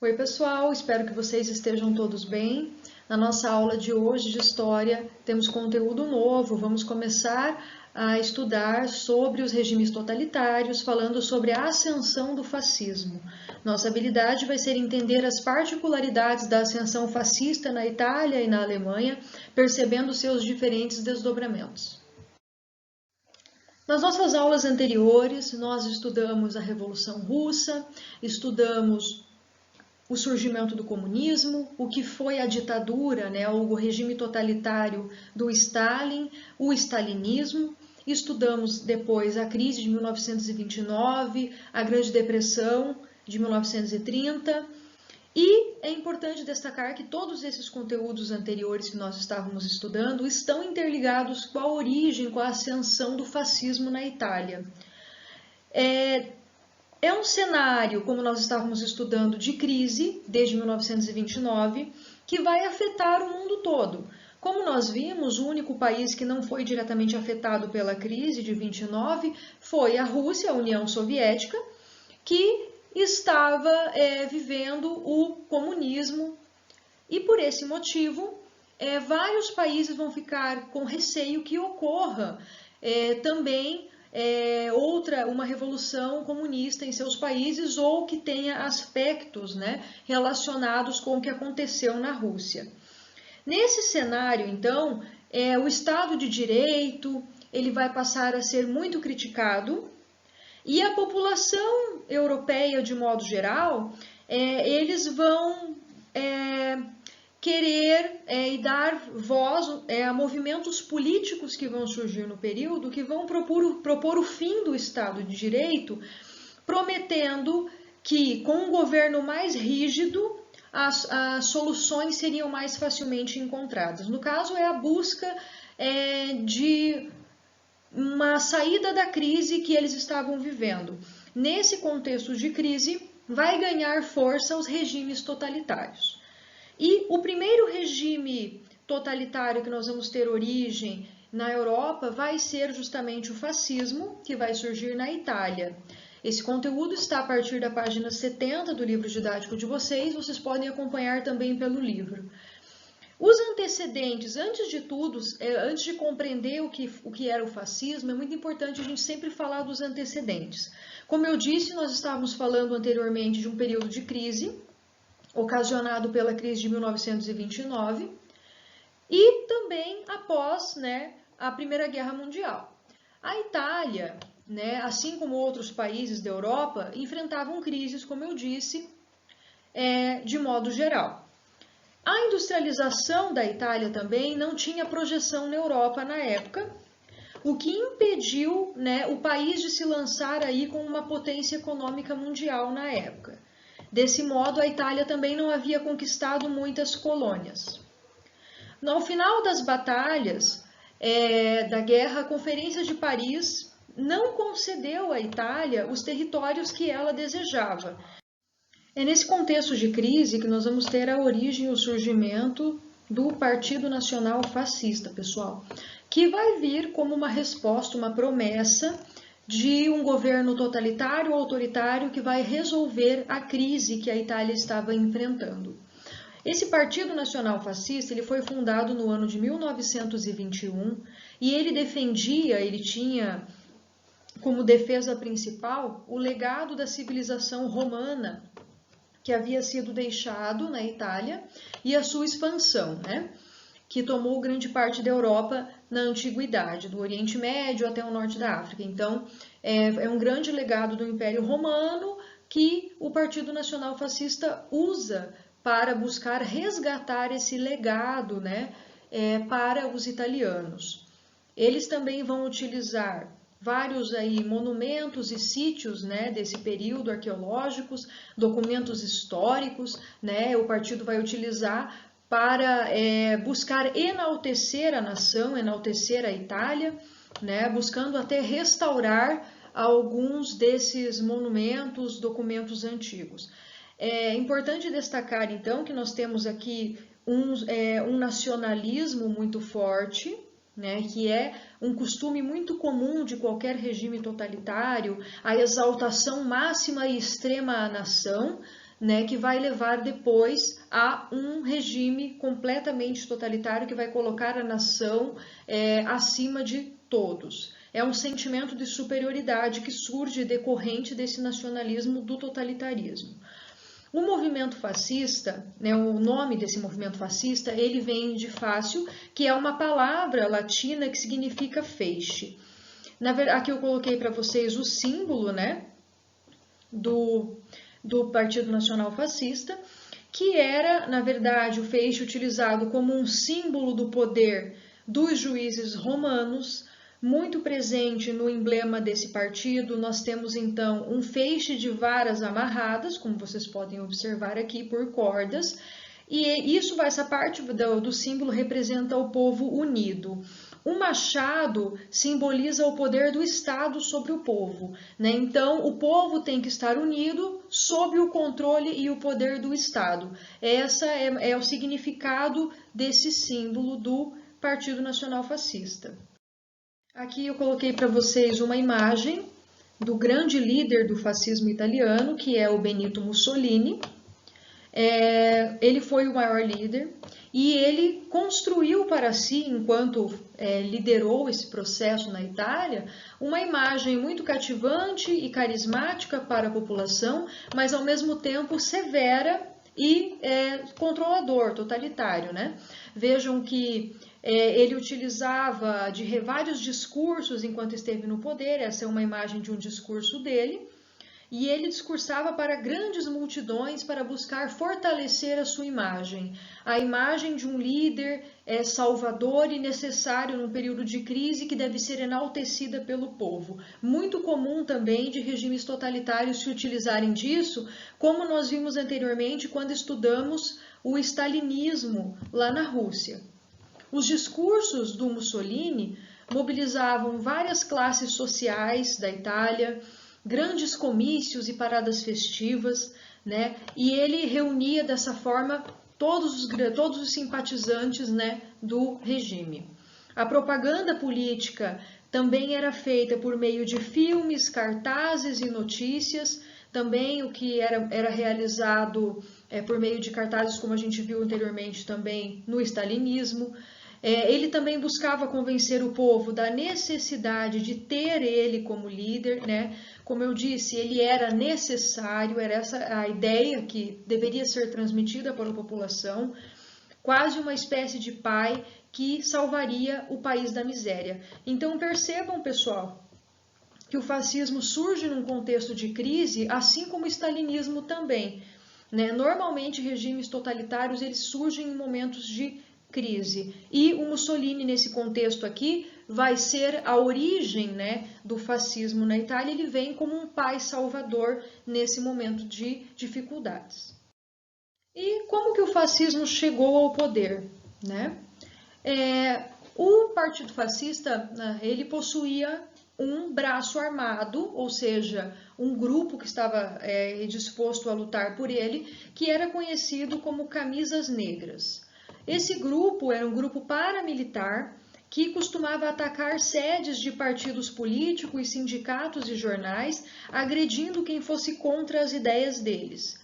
Oi, pessoal, espero que vocês estejam todos bem. Na nossa aula de hoje de História, temos conteúdo novo. Vamos começar a estudar sobre os regimes totalitários, falando sobre a ascensão do fascismo. Nossa habilidade vai ser entender as particularidades da ascensão fascista na Itália e na Alemanha, percebendo seus diferentes desdobramentos. Nas nossas aulas anteriores, nós estudamos a Revolução Russa, estudamos o surgimento do comunismo, o que foi a ditadura, né, o regime totalitário do Stalin, o stalinismo. Estudamos depois a crise de 1929, a Grande Depressão de 1930. E é importante destacar que todos esses conteúdos anteriores que nós estávamos estudando estão interligados com a origem, com a ascensão do fascismo na Itália. É um cenário, como nós estávamos estudando, de crise desde 1929, que vai afetar o mundo todo. Como nós vimos, o único país que não foi diretamente afetado pela crise de 29 foi a Rússia, a União Soviética, que estava vivendo o comunismo e, por esse motivo, vários países vão ficar com receio que ocorra também uma revolução comunista em seus países ou que tenha aspectos, né, relacionados com o que aconteceu na Rússia. Nesse cenário, então, o Estado de Direito ele vai passar a ser muito criticado e a população europeia, de modo geral, eles vão querer e dar voz a movimentos políticos que vão surgir no período, que vão propor o fim do Estado de Direito, prometendo que com um governo mais rígido, as soluções seriam mais facilmente encontradas. No caso, é a busca de uma saída da crise que eles estavam vivendo. Nesse contexto de crise, vai ganhar força os regimes totalitários. E o primeiro regime totalitário que nós vamos ter origem na Europa vai ser justamente o fascismo, que vai surgir na Itália. Esse conteúdo está a partir da página 70 do livro didático de vocês podem acompanhar também pelo livro. Os antecedentes, antes de tudo, antes de compreender o que era o fascismo, é muito importante a gente sempre falar dos antecedentes. Como eu disse, nós estávamos falando anteriormente de um período de crise, ocasionado pela crise de 1929, e também após a Primeira Guerra Mundial. A Itália, assim como outros países da Europa, enfrentavam crises, como eu disse, de modo geral. A industrialização da Itália também não tinha projeção na Europa na época, o que impediu o país de se lançar aí como uma potência econômica mundial na época. Desse modo, a Itália também não havia conquistado muitas colônias. No final das batalhas da guerra, a Conferência de Paris não concedeu à Itália os territórios que ela desejava. É nesse contexto de crise que nós vamos ter a origem e o surgimento do Partido Nacional Fascista, pessoal, que vai vir como uma resposta, uma promessa de um governo totalitário ou autoritário que vai resolver a crise que a Itália estava enfrentando. Esse Partido Nacional Fascista ele foi fundado no ano de 1921 e ele tinha como defesa principal o legado da civilização romana que havia sido deixado na Itália e a sua expansão, que tomou grande parte da Europa na Antiguidade, do Oriente Médio até o norte da África. Então, é um grande legado do Império Romano que o Partido Nacional Fascista usa para buscar resgatar esse legado para os italianos. Eles também vão utilizar vários monumentos e sítios desse período arqueológicos, documentos históricos, o partido vai utilizar para buscar enaltecer a nação, enaltecer a Itália, buscando até restaurar alguns desses monumentos, documentos antigos. É importante destacar, então, que nós temos aqui um nacionalismo muito forte, né, que é um costume muito comum de qualquer regime totalitário, a exaltação máxima e extrema à nação, né, que vai levar depois a um regime completamente totalitário que vai colocar a nação acima de todos. É um sentimento de superioridade que surge decorrente desse nacionalismo do totalitarismo. O movimento fascista, né, o nome desse movimento fascista, ele vem de fácil, que é uma palavra latina que significa feixe. Aqui eu coloquei para vocês o símbolo, né, do Partido Nacional Fascista, que era, na verdade, o feixe utilizado como um símbolo do poder dos juízes romanos, muito presente no emblema desse partido. Nós temos então um feixe de varas amarradas, como vocês podem observar aqui, por cordas, e essa parte do símbolo representa o povo unido. O machado simboliza o poder do Estado sobre o povo, né? Então, o povo tem que estar unido sob o controle e o poder do Estado. Essa é o significado desse símbolo do Partido Nacional Fascista. Aqui eu coloquei para vocês uma imagem do grande líder do fascismo italiano, que é o Benito Mussolini. Ele foi o maior líder e ele construiu para si, enquanto liderou esse processo na Itália, uma imagem muito cativante e carismática para a população, mas ao mesmo tempo severa e controlador, totalitário, né? Vejam que ele utilizava de vários discursos enquanto esteve no poder. Essa é uma imagem de um discurso dele. E ele discursava para grandes multidões para buscar fortalecer a sua imagem. A imagem de um líder salvador e necessário num período de crise que deve ser enaltecida pelo povo. Muito comum também de regimes totalitários se utilizarem disso, como nós vimos anteriormente quando estudamos o stalinismo lá na Rússia. Os discursos do Mussolini mobilizavam várias classes sociais da Itália, grandes comícios e paradas festivas, né? E ele reunia dessa forma todos os simpatizantes, né, do regime. A propaganda política também era feita por meio de filmes, cartazes e notícias. Também o que era realizado por meio de cartazes, como a gente viu anteriormente também no stalinismo. Ele também buscava convencer o povo da necessidade de ter ele como líder, né? Como eu disse, ele era necessário, era essa a ideia que deveria ser transmitida para a população, quase uma espécie de pai que salvaria o país da miséria. Então percebam, pessoal, que o fascismo surge num contexto de crise, assim como o stalinismo também, né? Normalmente regimes totalitários eles surgem em momentos de crise. E o Mussolini, nesse contexto aqui, vai ser a origem, né, do fascismo na Itália. Ele vem como um pai salvador nesse momento de dificuldades. E como que o fascismo chegou ao poder, né? O Partido Fascista, ele possuía um braço armado, ou seja, um grupo que estava disposto a lutar por ele, que era conhecido como Camisas Negras. Esse grupo era um grupo paramilitar que costumava atacar sedes de partidos políticos, sindicatos e jornais, agredindo quem fosse contra as ideias deles.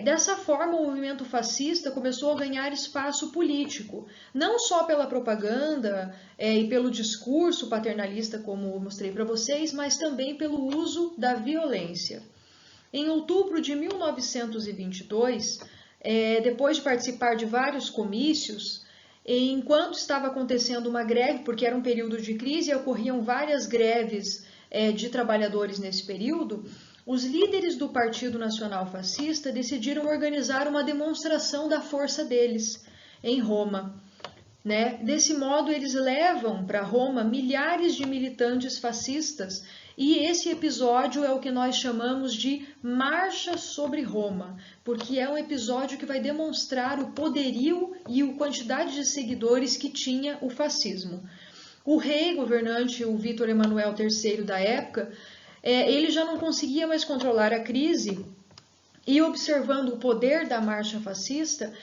Dessa forma, o movimento fascista começou a ganhar espaço político, não só pela propaganda e pelo discurso paternalista, como eu mostrei para vocês, mas também pelo uso da violência. Em outubro de 1922, depois de participar de vários comícios, enquanto estava acontecendo uma greve, porque era um período de crise e ocorriam várias greves de trabalhadores nesse período, os líderes do Partido Nacional Fascista decidiram organizar uma demonstração da força deles em Roma. Né? Desse modo, eles levam para Roma milhares de militantes fascistas e esse episódio é o que nós chamamos de Marcha sobre Roma, porque é um episódio que vai demonstrar o poderio e a quantidade de seguidores que tinha o fascismo. O rei governante, o Vítor Emanuel III da época, ele já não conseguia mais controlar a crise e observando o poder da marcha fascista,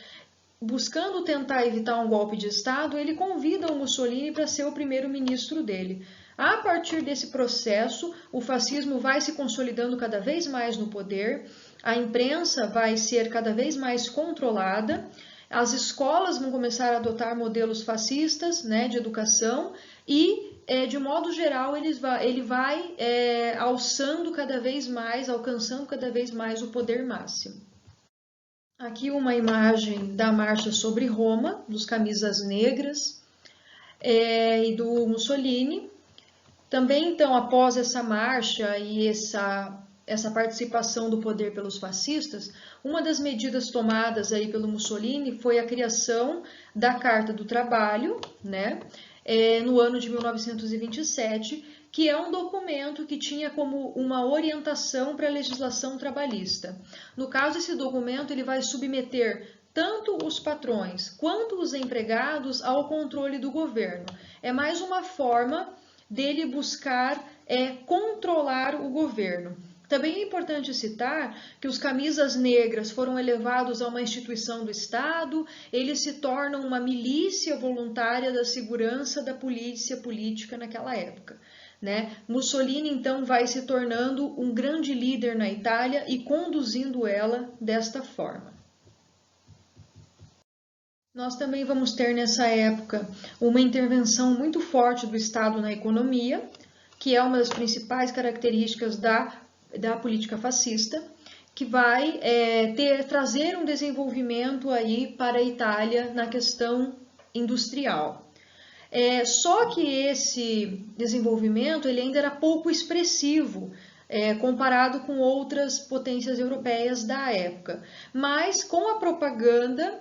buscando tentar evitar um golpe de Estado, ele convida o Mussolini para ser o primeiro-ministro dele. A partir desse processo, o fascismo vai se consolidando cada vez mais no poder, a imprensa vai ser cada vez mais controlada, as escolas vão começar a adotar modelos fascistas, né, de educação e, de modo geral, ele vai alçando cada vez mais, alcançando cada vez mais o poder máximo. Aqui uma imagem da marcha sobre Roma, dos camisas negras e do Mussolini. Também, então, após essa marcha e essa participação do poder pelos fascistas, uma das medidas tomadas aí pelo Mussolini foi a criação da Carta do Trabalho, né, no ano de 1927, que é um documento que tinha como uma orientação para a legislação trabalhista. No caso, esse documento ele vai submeter tanto os patrões quanto os empregados ao controle do governo. É mais uma forma dele buscar controlar o governo. Também é importante citar que os camisas negras foram elevados a uma instituição do Estado, eles se tornam uma milícia voluntária da segurança da polícia política naquela época. Né? Mussolini, então, vai se tornando um grande líder na Itália e conduzindo ela desta forma. Nós também vamos ter nessa época uma intervenção muito forte do Estado na economia, que é uma das principais características da política fascista, que vai trazer um desenvolvimento aí para a Itália na questão industrial. Só que esse desenvolvimento ele ainda era pouco expressivo, comparado com outras potências europeias da época. Mas com a propaganda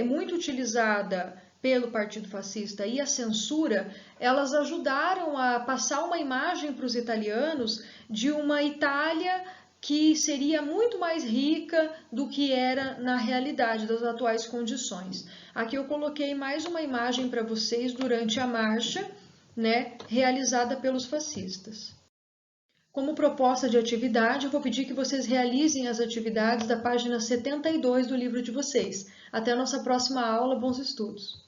muito utilizada pelo Partido Fascista e a censura, elas ajudaram a passar uma imagem para os italianos de uma Itália que seria muito mais rica do que era na realidade das atuais condições. Aqui eu coloquei mais uma imagem para vocês durante a marcha, né, realizada pelos fascistas. Como proposta de atividade, eu vou pedir que vocês realizem as atividades da página 72 do livro de vocês. Até a nossa próxima aula, bons estudos!